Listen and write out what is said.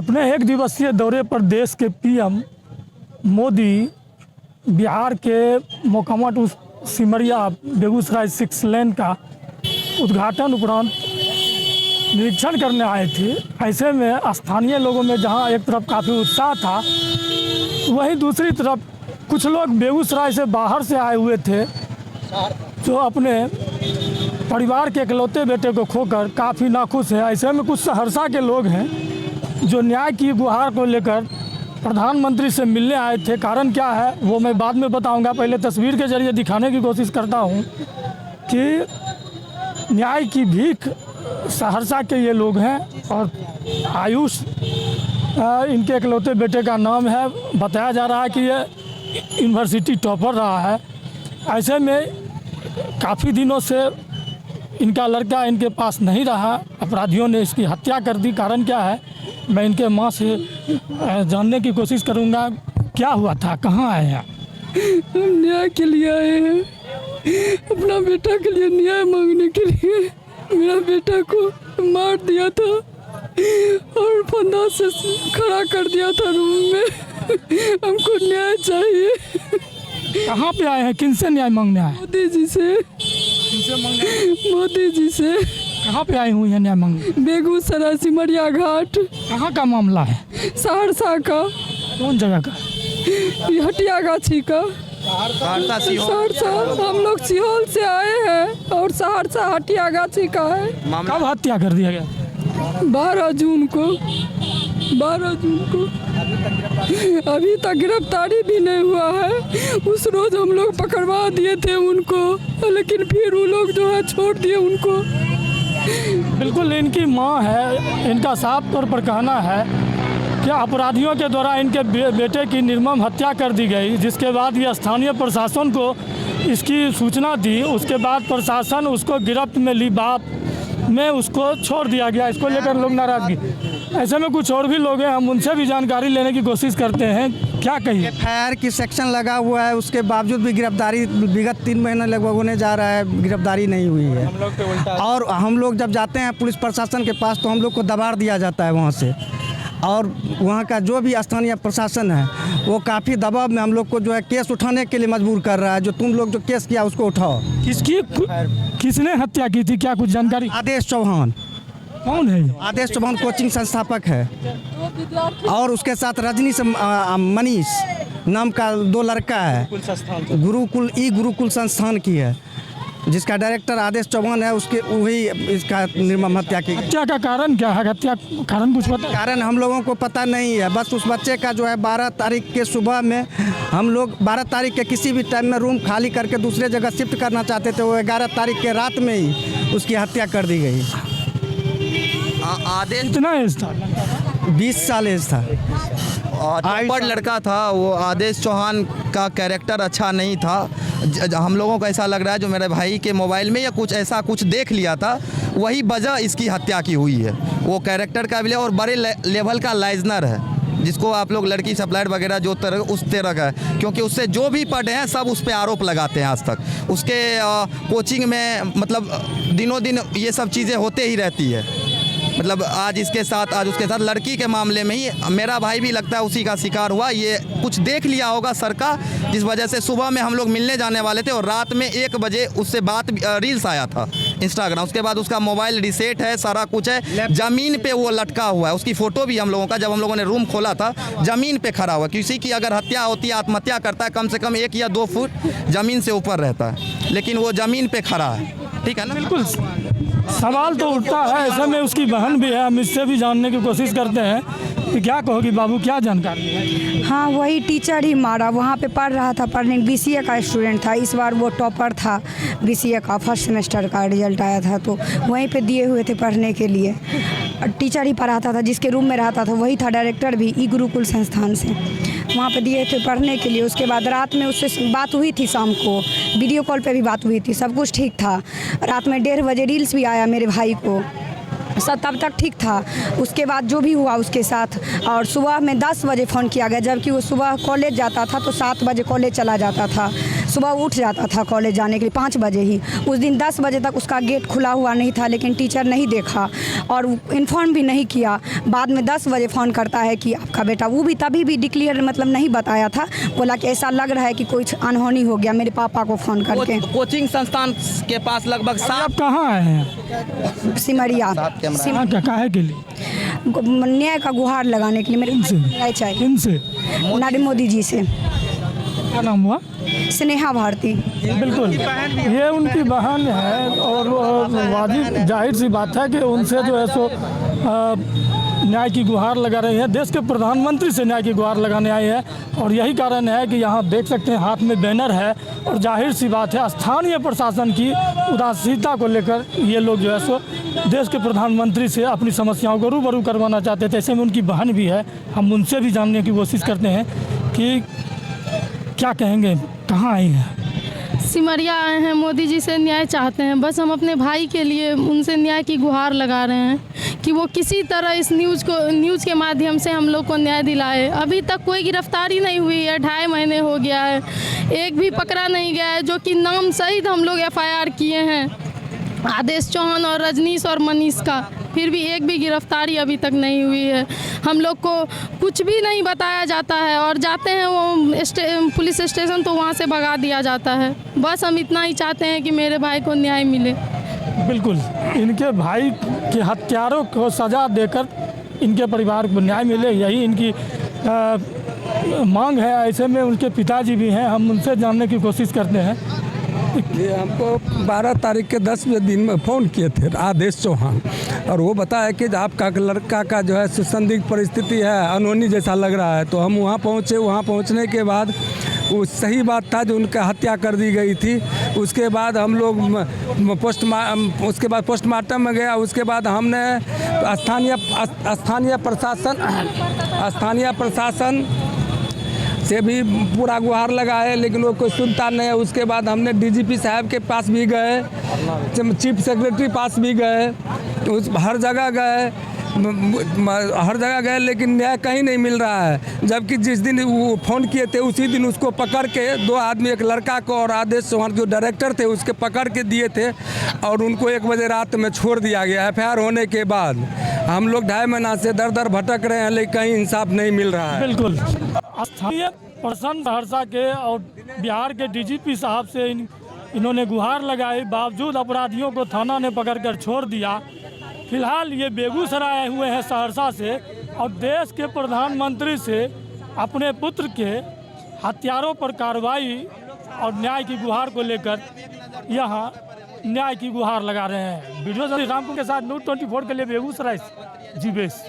अपने एक दिवसीय दौरे पर देश के पीएम मोदी बिहार के मोकामा टू सिमरिया बेगूसराय 6 लेन का उद्घाटन उपरांत निरीक्षण करने आए थे। ऐसे में स्थानीय लोगों में जहां एक तरफ काफ़ी उत्साह था, वहीं दूसरी तरफ कुछ लोग बेगूसराय से बाहर से आए हुए थे जो अपने परिवार के इकलौते बेटे को खोकर काफ़ी नाखुश है। ऐसे में कुछ सहरसा के लोग हैं जो न्याय की गुहार को लेकर प्रधानमंत्री से मिलने आए थे। कारण क्या है वो मैं बाद में बताऊंगा, पहले तस्वीर के जरिए दिखाने की कोशिश करता हूं कि न्याय की भीख सहरसा के ये लोग हैं और आयुष इनके इकलौते बेटे का नाम है। बताया जा रहा है कि ये यूनिवर्सिटी टॉपर रहा है। ऐसे में काफ़ी दिनों से इनका लड़का इनके पास नहीं रहा, अपराधियों ने इसकी हत्या कर दी। कारण क्या है मैं इनके माँ से जानने की कोशिश करूँगा। क्या हुआ था, कहाँ आए हैं? हम न्याय के लिए आए हैं, अपना बेटा के लिए न्याय मांगने के लिए। मेरा बेटा को मार दिया था और फंदा से खड़ा कर दिया था रूम में। हमको न्याय चाहिए। कहाँ पे आए हैं, किनसे न्याय मांगने आए? मोदी जी से। मोदी जी से। कहाँ पे आई हुई है न्याय मांगने? बेगूसराय सिमरिया घाट। कहाँ का मामला है? सहरसा का। कौन जगह का? हटिया गाछी का। सहरसा। हम लोग सीहोर से आए हैं और सहरसा हटिया गाछी का है। कब हत्या कर दिया गया? 12 जून को। 12 जून को अभी तक गिरफ्तारी भी नहीं हुआ है। उस रोज हम लोग पकड़वा दिए थे उनको, लेकिन फिर वो लोग जो है छोड़ दिए उनको। बिल्कुल, इनकी मां है, इनका साफ तौर पर कहना है कि अपराधियों के द्वारा इनके बेटे की निर्मम हत्या कर दी गई, जिसके बाद ये स्थानीय प्रशासन को इसकी सूचना दी। उसके बाद प्रशासन उसको गिरफ्त में ली, बाप में उसको छोड़ दिया गया। इसको लेकर लोग नाराजगी। ऐसे में कुछ और भी लोग हैं, हम उनसे भी जानकारी लेने की कोशिश करते हैं। क्या कहिए? FIR की सेक्शन लगा हुआ है, उसके बावजूद भी गिरफ्तारी विगत 3 महीने लगभग होने जा रहा है, गिरफ्तारी नहीं हुई है। और हम लोग जब जाते हैं पुलिस प्रशासन के पास तो हम लोग को दबाड़ दिया जाता है वहाँ से। और वहाँ का जो भी स्थानीय प्रशासन है वो काफ़ी दबाव में हम लोग को जो है केस उठाने के लिए मजबूर कर रहा है। जो तुम लोग जो केस किया उसको उठाओ। किसने हत्या की थी, क्या कुछ जानकारी? आदेश चौहान। कौन है? आदेश चौहान कोचिंग संस्थापक है और उसके साथ रजनी से मनीष नाम का 2 लड़का है। गुरुकुल संस्थान की है, जिसका डायरेक्टर आदेश चौहान है। उसके वही इसका निर्मम हत्या की। हत्या का कारण क्या है? हत्या कारण कुछ पता? कारण हम लोगों को पता नहीं है। बस उस बच्चे का जो है 12 तारीख के सुबह में हम लोग 12 तारीख के किसी भी टाइम में रूम खाली करके दूसरे जगह शिफ्ट करना चाहते थे। वो 11 तारीख के रात में ही उसकी हत्या कर दी गई। आदेश कितना एज था? 20 साल एज था। टॉपर लड़का था वो। आदेश चौहान का कैरेक्टर अच्छा नहीं था। हम लोगों को ऐसा लग रहा है जो मेरे भाई के मोबाइल में या कुछ ऐसा कुछ देख लिया था, वही वजह इसकी हत्या की हुई है। वो कैरेक्टर का भी और बड़े लेवल का लाइजनर है, जिसको आप लोग लड़की सप्लायर वगैरह जो तरह उस तरह का है, क्योंकि उससे जो भी पढ़े हैं सब उस पर आरोप लगाते हैं आज तक। उसके कोचिंग में मतलब दिनों दिन ये सब चीज़ें होते ही रहती है। मतलब आज इसके साथ आज उसके साथ लड़की के मामले में ही मेरा भाई भी लगता है उसी का शिकार हुआ। ये कुछ देख लिया होगा सर का, जिस वजह से सुबह में हम लोग मिलने जाने वाले थे और रात में 1 बजे उससे बात रील्स आया था इंस्टाग्राम। उसके बाद उसका मोबाइल रिसेट है, सारा कुछ है। ज़मीन पे वो लटका हुआ है। उसकी फ़ोटो भी हम लोगों का, जब हम लोगों ने रूम खोला था, ज़मीन पे खड़ा हुआ। किसी की अगर हत्या होती है, आत्महत्या करता है, कम से कम 1 या 2 फुट ज़मीन से ऊपर रहता है, लेकिन वो ज़मीन पे खड़ा है। ठीक है ना? बिल्कुल सवाल तो उठता है। ऐसे में उसकी बहन भी है, हम इससे भी जानने की कोशिश करते हैं कि क्या कहोगी बाबू, क्या जानकारी है? हाँ, वही टीचर ही मारा। वहाँ पे पढ़ रहा था, पढ़ने BCA का स्टूडेंट था। इस बार वो टॉपर था, BCA का फर्स्ट सेमेस्टर का रिजल्ट आया था, तो वहीं पे दिए हुए थे पढ़ने के लिए। टीचर ही पढ़ाता था, जिसके रूम में रहता था वही था डायरेक्टर भी, गुरुकुल संस्थान से। वहाँ पे दिए थे पढ़ने के लिए। उसके बाद रात में उससे बात हुई थी, शाम को वीडियो कॉल पे भी बात हुई थी, सब कुछ ठीक था। रात में 1:30 बजे रील्स भी आया मेरे भाई को, सब तब तक ठीक था। उसके बाद जो भी हुआ उसके साथ, और सुबह में 10 बजे फ़ोन किया गया, जबकि वो सुबह कॉलेज जाता था तो 7 बजे कॉलेज चला जाता था। सुबह उठ जाता था कॉलेज जाने के लिए 5 बजे ही। उस दिन 10 बजे तक उसका गेट खुला हुआ नहीं था, लेकिन टीचर नहीं देखा और इन्फॉर्म भी नहीं किया। बाद में 10 बजे फ़ोन करता है कि आपका बेटा, वो भी तभी भी डिक्लेयर मतलब नहीं बताया था, बोला कि ऐसा लग रहा है कि कुछ अनहोनी हो गया, मेरे पापा को फ़ोन करके। कोचिंग संस्थान के पास लगभग आप कहाँ आए हैं? सिमरिया काहे के लिए? न्याय का गुहार लगाने के लिए, मेरे किनसे? न्याय चाहिए। किनसे? नरेंद्र मोदी जी से। क्या नाम हुआ? स्नेहा भारती। बिल्कुल, ये उनकी बहन है और वाजिब जाहिर सी बात है कि उनसे जो है सो न्याय की गुहार लगा रही हैं। देश के प्रधानमंत्री से न्याय की गुहार लगाने आए हैं और यही कारण है कि यहाँ देख सकते हैं हाथ में बैनर है और जाहिर सी बात है स्थानीय प्रशासन की उदासीनता को लेकर ये लोग जो है सो देश के प्रधानमंत्री से अपनी समस्याओं को रूबरू करवाना चाहते थे। ऐसे में उनकी बहन भी है, हम उनसे भी जानने की कोशिश करते हैं कि क्या कहेंगे, कहाँ आई हैं? सिमरिया आए हैं, मोदी जी से न्याय चाहते हैं। बस हम अपने भाई के लिए उनसे न्याय की गुहार लगा रहे हैं कि वो किसी तरह इस न्यूज़ के माध्यम से हम लोग को न्याय दिलाए। अभी तक कोई गिरफ्तारी नहीं हुई है, 2.5 महीने हो गया है, एक भी पकड़ा नहीं गया है, जो कि नाम सहित हम लोग FIR किए हैं आदेश चौहान और रजनीश और मनीष का, फिर भी एक भी गिरफ्तारी अभी तक नहीं हुई है। हम लोग को कुछ भी नहीं बताया जाता है और जाते हैं वो पुलिस स्टेशन तो वहाँ से भगा दिया जाता है। बस हम इतना ही चाहते हैं कि मेरे भाई को न्याय मिले। बिल्कुल, इनके भाई के हत्यारों को सज़ा देकर इनके परिवार को न्याय मिले, यही इनकी मांग है। ऐसे में उनके पिताजी भी हैं, हम उनसे जानने की कोशिश करते हैं। ये हमको 12 तारीख के 10 दिन में फ़ोन किए थे आदेश चौहान, और वो बताया कि आपका लड़का का जो है संदिग्ध परिस्थिति है, अनहोनी जैसा लग रहा है। तो हम वहाँ पहुँचे, वहाँ पहुँचने के बाद वो सही बात था जो उनका हत्या कर दी गई थी। उसके बाद हम लोग पोस्टमार्टम में गया। उसके बाद हमने स्थानीय प्रशासन से भी पूरा गुहार लगाए, लेकिन वो कोई सुनता नहीं है। उसके बाद हमने DGP साहब के पास भी गए, चीफ सेक्रेटरी पास भी गए, हर जगह गए, लेकिन न्याय कहीं नहीं मिल रहा है। जबकि जिस दिन वो फ़ोन किए थे उसी दिन उसको पकड़ के 2 आदमी, एक लड़का को और आदेश चौहान जो डायरेक्टर थे उसके पकड़ के दिए थे और उनको 1 बजे रात में छोड़ दिया गया। FIR होने के बाद हम लोग 2.5 महीना से दर भटक रहे हैं, लेकिन कहीं इंसाफ नहीं मिल रहा है। बिल्कुल, स्थानीय प्रशासन सहरसा के और बिहार के DGP साहब से इन्होंने गुहार लगाई, बावजूद अपराधियों को थाना ने पकड़कर छोड़ दिया। फिलहाल ये बेगूसराय आए हुए हैं सहरसा से और देश के प्रधानमंत्री से अपने पुत्र के हत्यारों पर कार्रवाई और न्याय की गुहार को लेकर यहाँ न्याय की गुहार लगा रहे हैं। वीडियो रामपुर के साथ News 24 के लिए बेगूसराय जीवेश।